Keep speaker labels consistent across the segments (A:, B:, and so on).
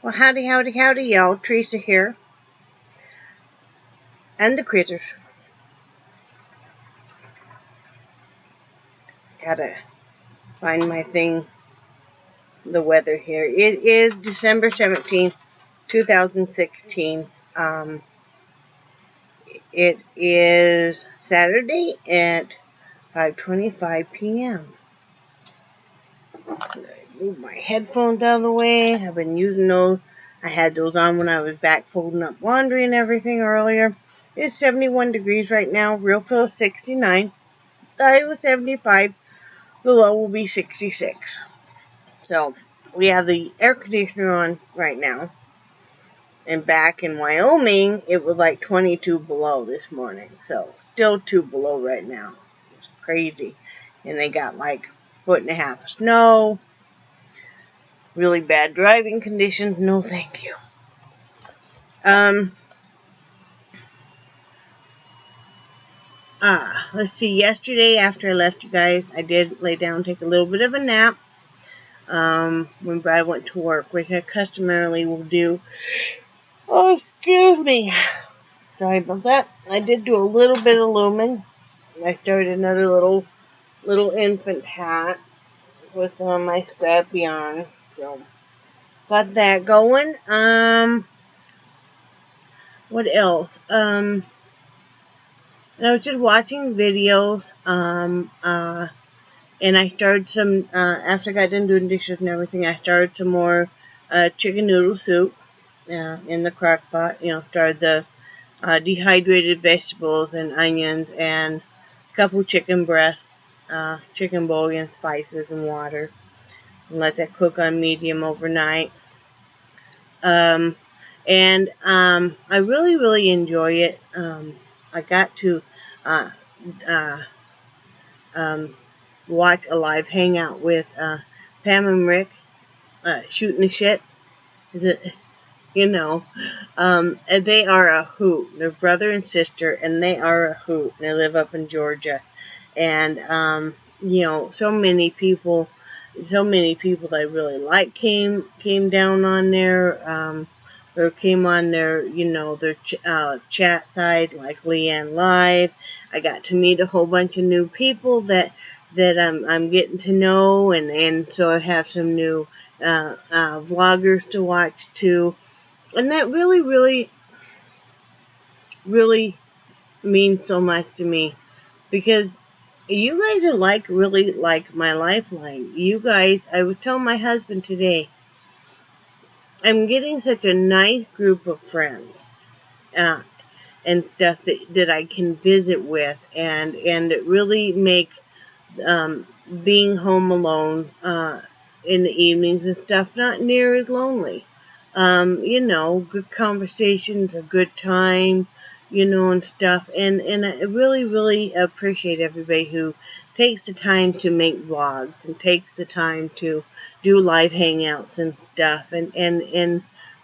A: Well, howdy, howdy, howdy, y'all. Teresa here. And the critters. Gotta find my thing. The weather here. It is December 17th, 2016. It is Saturday at 5:25 p.m. Move my headphones out of the way. I've been using those. I had those on when I was back folding up laundry and everything earlier. It's 71 degrees right now. Real feel is 69. High was 75. The low will be 66. So we have the air conditioner on right now. And back in Wyoming, it was like 22 below this morning. So still 2 below right now. It's crazy. And they got like 1.5 feet of snow. Really bad driving conditions. No thank you. Let's see. Yesterday after I left you guys, I did lay down and take a little bit of a nap. When Brad went to work, which I customarily will do. Oh, excuse me. Sorry about that. I did do a little bit of lumen. I started another little infant hat with some of my scrap yarn. So got that going. What else? And I was just watching videos. And I started some, after I got done doing dishes and everything, I started some more chicken noodle soup in the crock pot. Started the dehydrated vegetables and onions and a couple chicken breasts, chicken bouillon, spices, and water. And let that cook on medium overnight. I really, really enjoy it. I got to watch a live hangout with Pam and Rick shooting the shit. Is it? And they are a hoot. They're brother and sister, and they are a hoot. They live up in Georgia, and so many people that I really like came down on there, or came on their their chat side, like Leanne Live. I got to meet a whole bunch of new people that I'm getting to know, and so I have some new vloggers to watch too. And that really, really, really means so much to me, because you guys are really like my lifeline. You guys, I was telling my husband today, I'm getting such a nice group of friends and stuff that I can visit with, and it really make being home alone in the evenings and stuff not near as lonely. Good conversations, a good time, and stuff. And I really, really appreciate everybody who takes the time to make vlogs and takes the time to do live hangouts and stuff. And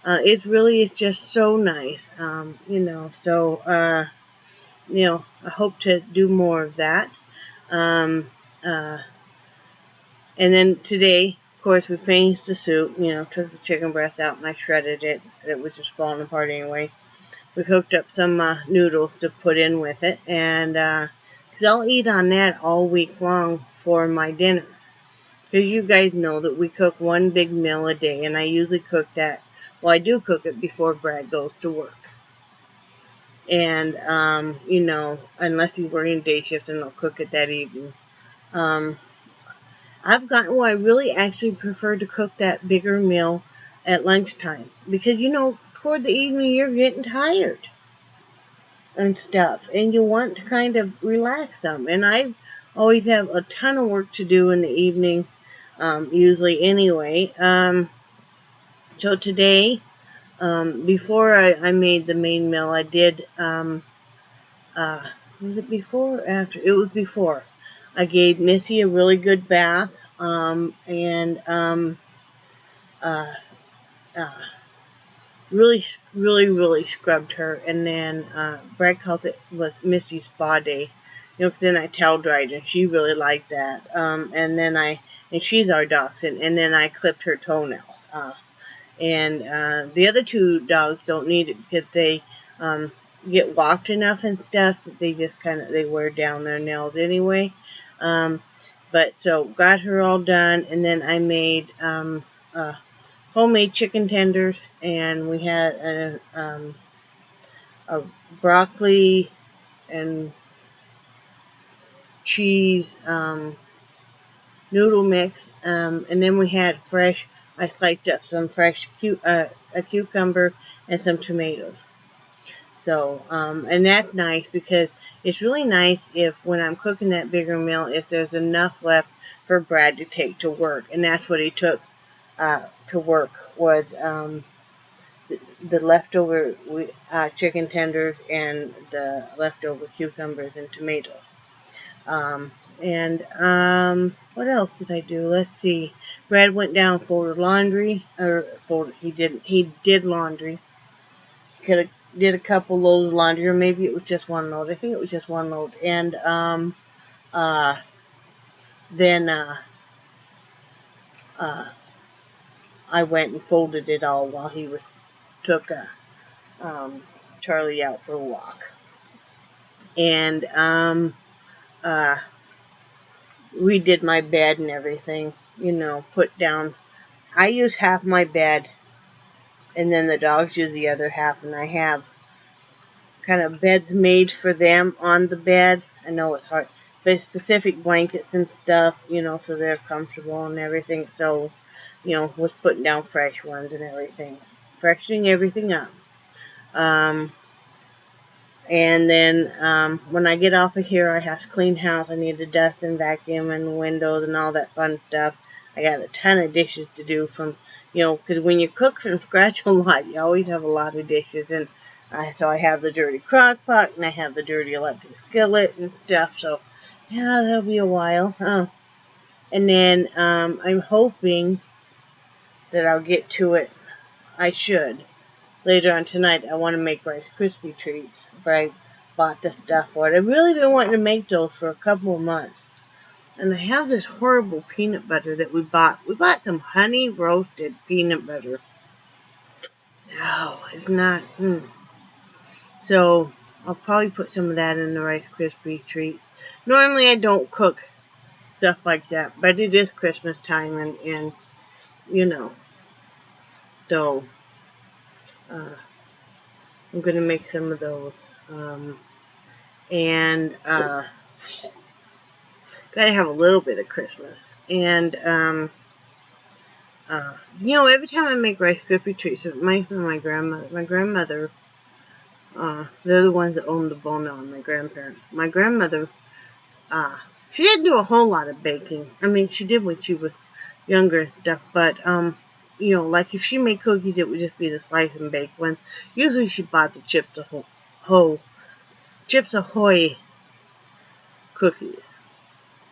A: it's just so nice. I hope to do more of that. And then today, of course, we finished the soup, took the chicken breast out and I shredded it. It was just falling apart anyway. We cooked up some noodles to put in with it, and because I'll eat on that all week long for my dinner. Because you guys know that we cook one big meal a day, and I usually cook that. Well, I do cook it before Brad goes to work. And, unless he's working day shift, then I'll cook it that evening. I've gotten where I really actually prefer to cook that bigger meal at lunchtime. Because, toward the evening, you're getting tired and stuff. And you want to kind of relax some. And I always have a ton of work to do in the evening, usually anyway. So today, before I made the main meal, I did, was it before or after? It was before. I gave Missy a really good bath, really, really, really scrubbed her. And then Brad called it was Missy's spa day, because then I towel dried, and she really liked that. And she's our dachshund, and then I clipped her toenails. And the other two dogs don't need it because they get walked enough and stuff that they just they wear down their nails anyway. But so got her all done, and then I made homemade chicken tenders, and we had a broccoli and cheese noodle mix, and then we had I sliced up some fresh a cucumber and some tomatoes. So, and that's nice because it's really nice if when I'm cooking that bigger meal, if there's enough left for Brad to take to work, and that's what he took to work was the leftover chicken tenders and the leftover cucumbers and tomatoes. What else did I do? Let's see. Brad went down and folded laundry, he did laundry. Could have did a couple loads of laundry, or maybe it was just one load. I think it was just one load. And then I went and folded it all while he took Charlie out for a walk. And redid my bed and everything. Put down. I use half my bed, and then the dogs use the other half, and I have kind of beds made for them on the bed. I know it's hard, but specific blankets and stuff, so they're comfortable and everything. So, was putting down fresh ones and everything, freshening everything up. And then when I get off of here, I have to clean house. I need to dust and vacuum and windows and all that fun stuff. I got a ton of dishes to do because when you cook from scratch a lot, you always have a lot of dishes. And so I have the dirty crock pot, and I have the dirty electric skillet and stuff. So, yeah, that'll be a while. And then I'm hoping that I'll get to it. I should. Later on tonight, I want to make Rice Krispie treats. But I bought the stuff for it. I've really been wanting to make those for a couple of months. And I have this horrible peanut butter that we bought. We bought some honey roasted peanut butter. No, it's not. So I'll probably put some of that in the Rice Krispie treats. Normally I don't cook stuff like that, but it is Christmas time, and so I'm going to make some of those. And gotta have a little bit of Christmas. And every time I make Rice Krispie treats, it reminds me of my grandmother. My grandmother, they're the ones that own the Bona, my grandparents. My grandmother, she didn't do a whole lot of baking. I mean, she did when she was younger and stuff, but, like if she made cookies, it would just be the slice and bake one. Usually she bought the Chips Ahoy cookies.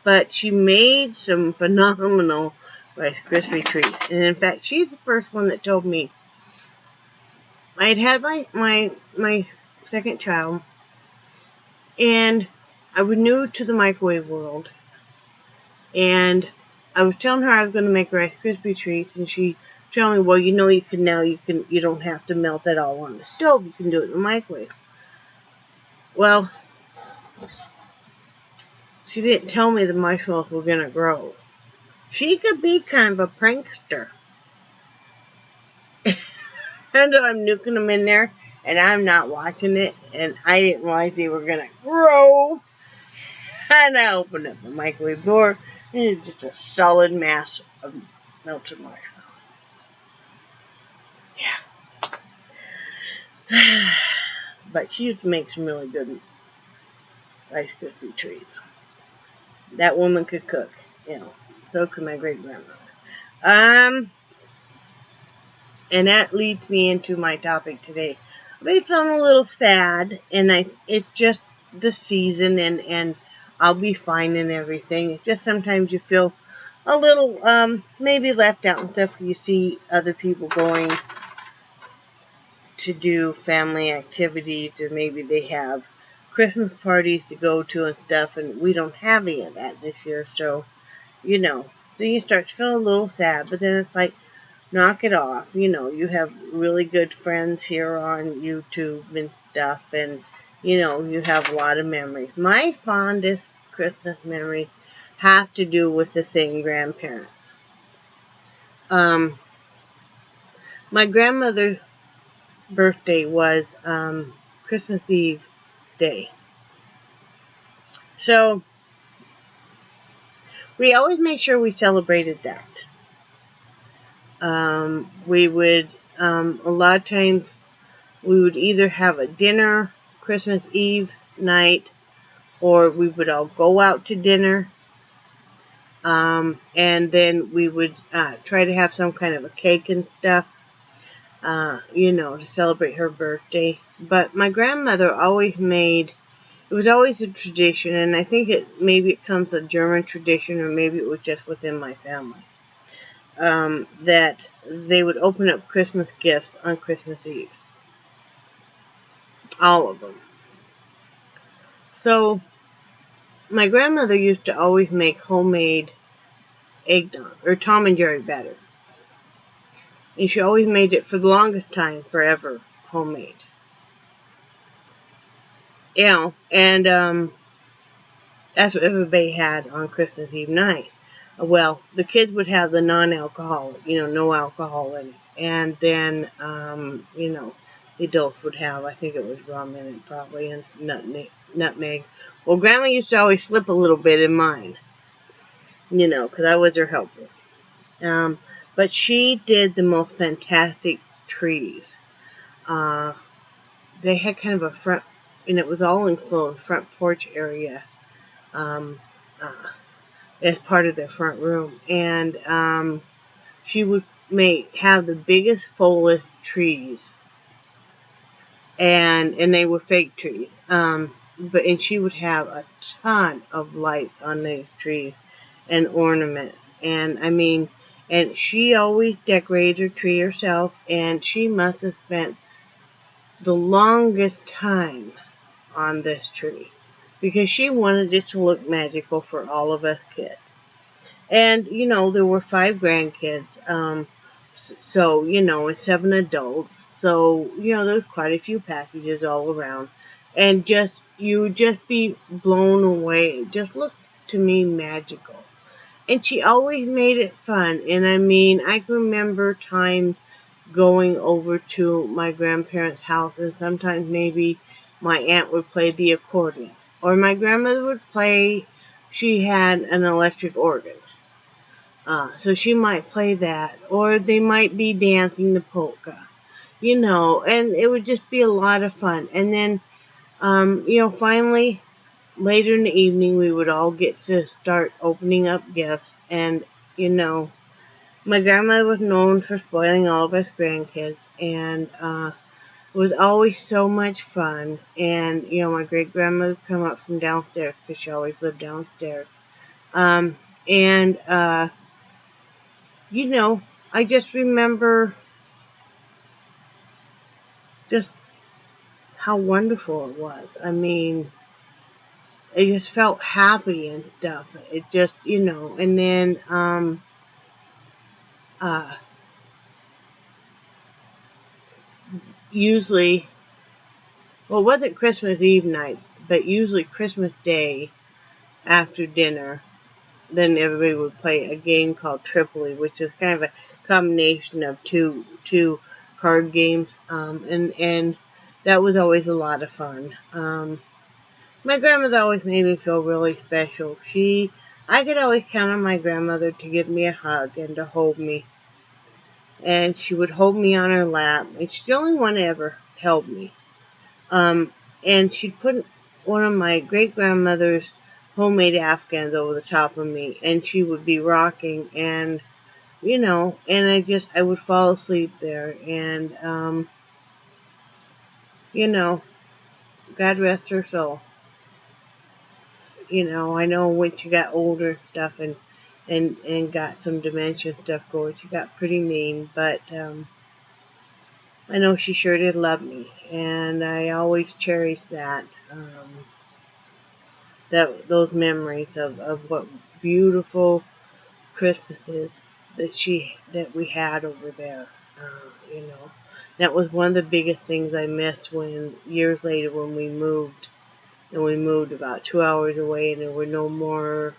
A: But she made some phenomenal Rice Krispie treats. And in fact, she's the first one that told me. I had my second child, and I was new to the microwave world. And I was telling her I was going to make Rice Krispie treats, and she told me, well, you don't have to melt it all on the stove. You can do it in the microwave. Well, she didn't tell me the marshmallows were going to grow. She could be kind of a prankster. And so I'm nuking them in there, and I'm not watching it, and I didn't realize they were going to grow. And I opened up the microwave door, and it's just a solid mass of melted marshmallow. Yeah. But she used to make some really good Rice Krispie treats. That woman could cook, so could my great-grandmother. And that leads me into my topic today. I've been feeling a little sad, and it's just the season, and I'll be fine and everything. It's just sometimes you feel a little, maybe left out and stuff. You see other people going to do family activities, or maybe they have Christmas parties to go to and stuff, and we don't have any of that this year, so you start to feel a little sad, but then it's like, knock it off. You know, you have really good friends here on YouTube and stuff, and, you know, you have a lot of memories. My fondest Christmas memories have to do with the same grandparents. My grandmother's birthday was Christmas Eve day. So we always made sure we celebrated that. We would, a lot of times, we would either have a dinner Christmas Eve night, or we would all go out to dinner. And then we would try to have some kind of a cake and stuff, you know, to celebrate her birthday. But my grandmother always made, it was always a tradition, and I think maybe it comes a German tradition, or maybe it was just within my family, that they would open up Christmas gifts on Christmas Eve. All of them. So my grandmother used to always make homemade eggnog, or Tom and Jerry batter. And she always made it for the longest time, forever, homemade. You know, and that's what everybody had on Christmas Eve night. Well, the kids would have the non-alcoholic, you know, no alcohol in it. And then, you know, the adults would have, I think it was rum in it probably, and nutmeg. Well, Grandma used to always slip a little bit in mine, you know, because I was her helper. But she did the most fantastic trees. They had kind of a front, and it was all enclosed, front porch area, as part of their front room. And she would have the biggest foliage trees, and they were fake trees. And she would have a ton of lights on these trees and ornaments. And I mean, and she always decorated her tree herself, and she must have spent the longest time on this tree, because she wanted it to look magical for all of us kids. And, you know, there were 5 grandkids, so, you know, and 7 adults. So, you know, there's quite a few packages all around. And you would just be blown away. It just looked to me magical. And she always made it fun. And I mean, I can remember times going over to my grandparents' house, and sometimes maybe my aunt would play the accordion, or my grandmother would play, she had an electric organ. So she might play that, or they might be dancing the polka, you know, and it would just be a lot of fun. And then, you know, finally, later in the evening, we would all get to start opening up gifts. And, you know, my grandmother was known for spoiling all of us grandkids, and it was always so much fun. And, you know, my great-grandmother would come up from downstairs, because she always lived downstairs. You know, I just remember just how wonderful it was. I mean, it just felt happy and stuff. It just, you know, and then, usually, well, it wasn't Christmas Eve night, but usually Christmas Day after dinner, then everybody would play a game called Tripoli, which is kind of a combination of two card games, and that was always a lot of fun. My grandmother always made me feel really special. I could always count on my grandmother to give me a hug and to hold me, and she would hold me on her lap, and she's the only one to ever held me. And she'd put one of my great-grandmother's homemade Afghans over the top of me, and she would be rocking, and, you know, and I would fall asleep there, and, you know, God rest her soul. You know, I know when she got older stuff and got some dementia stuff going, she got pretty mean, but, I know she sure did love me, and I always cherish that, those memories of what beautiful Christmas is. that we had over there. You know, that was one of the biggest things I missed when years later when we moved, and we moved about 2 hours away, and there were no more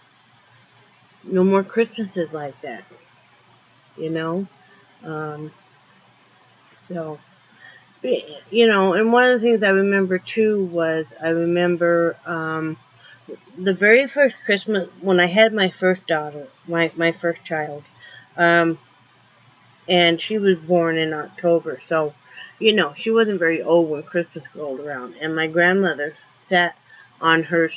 A: Christmases like that. You know, um, so. You know, and one of the things I remember too was I remember the very first Christmas when I had my first daughter, my first child, um, and she was born in October, so you know she wasn't very old when Christmas rolled around, and my grandmother sat on her.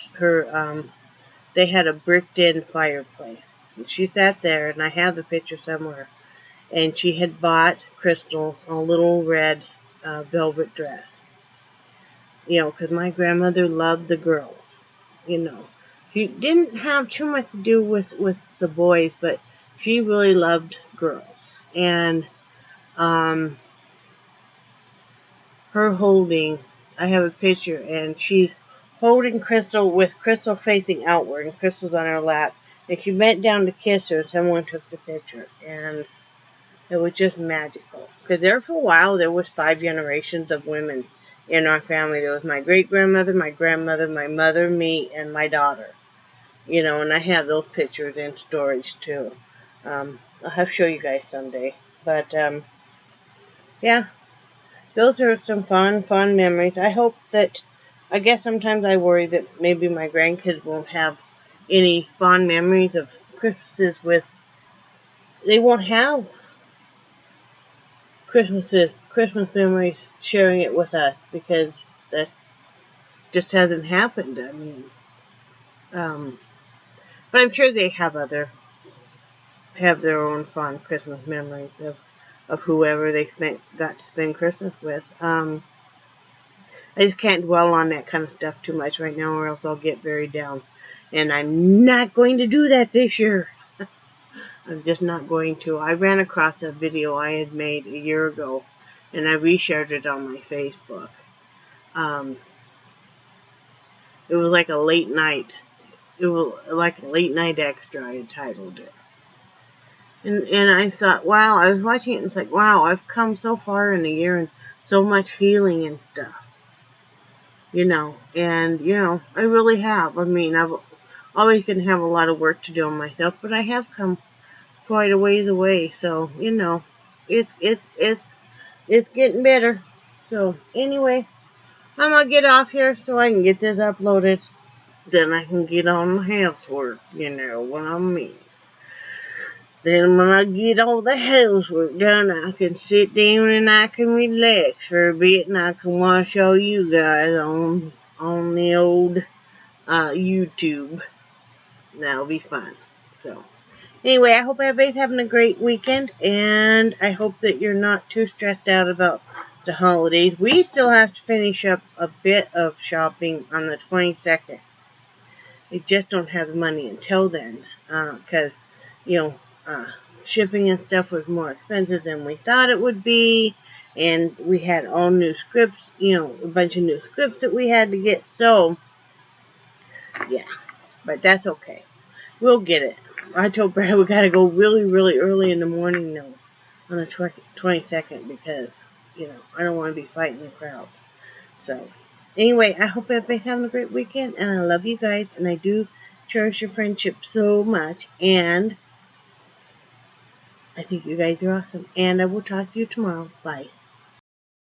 A: They had a bricked-in fireplace. And she sat there, and I have the picture somewhere. And she had bought Crystal a little red velvet dress. You know, because my grandmother loved the girls. You know, she didn't have too much to do with the boys, but she really loved girls. And her holding, I have a picture, and she's holding Crystal with Crystal facing outward, and Crystal's on her lap. And she bent down to kiss her, and someone took the picture. And it was just magical. Because there for a while, there was 5 generations of women in our family. There was my great-grandmother, my grandmother, my mother, me, and my daughter. You know, and I have those pictures in storage, too. I'll have to show you guys someday. But, yeah, those are some fond memories. I hope that, I guess sometimes I worry that maybe my grandkids won't have any fond memories of Christmases with, they won't have Christmas memories sharing it with us, because that just hasn't happened. I mean, but I'm sure they have their own fond Christmas memories of whoever they got to spend Christmas with. I just can't dwell on that kind of stuff too much right now, or else I'll get very down. And I'm not going to do that this year. I'm just not going to. I ran across a video I had made a year ago, and I reshared it on my Facebook. It was like a late night. It was like a late night extra, I entitled it. And I thought, wow, I was watching it and it's like, wow, I've come so far in a year and so much healing and stuff. You know, and, you know, I really have. I mean, I've always going to have a lot of work to do on myself, but I have come quite a ways away. So, you know, it's getting better. So, anyway, I'm going to get off here so I can get this uploaded. Then I can get on the housework, you know what I mean. Then when I get all the housework done, I can sit down and I can relax for a bit, and I can watch all you guys on the old YouTube. That'll be fun. So, anyway, I hope everybody's having a great weekend, and I hope that you're not too stressed out about the holidays. We still have to finish up a bit of shopping on the 22nd. We just don't have the money until then, because, you know, shipping and stuff was more expensive than we thought it would be, and we had all new scripts, you know, a bunch of new scripts that we had to get, so, yeah, but that's okay. We'll get it. I told Brad we gotta go really, really early in the morning now, on the 22nd, because, you know, I don't want to be fighting the crowds, so. Anyway, I hope everybody's having a great weekend, and I love you guys, and I do cherish your friendship so much, and I think you guys are awesome, and I will talk to you tomorrow. Bye.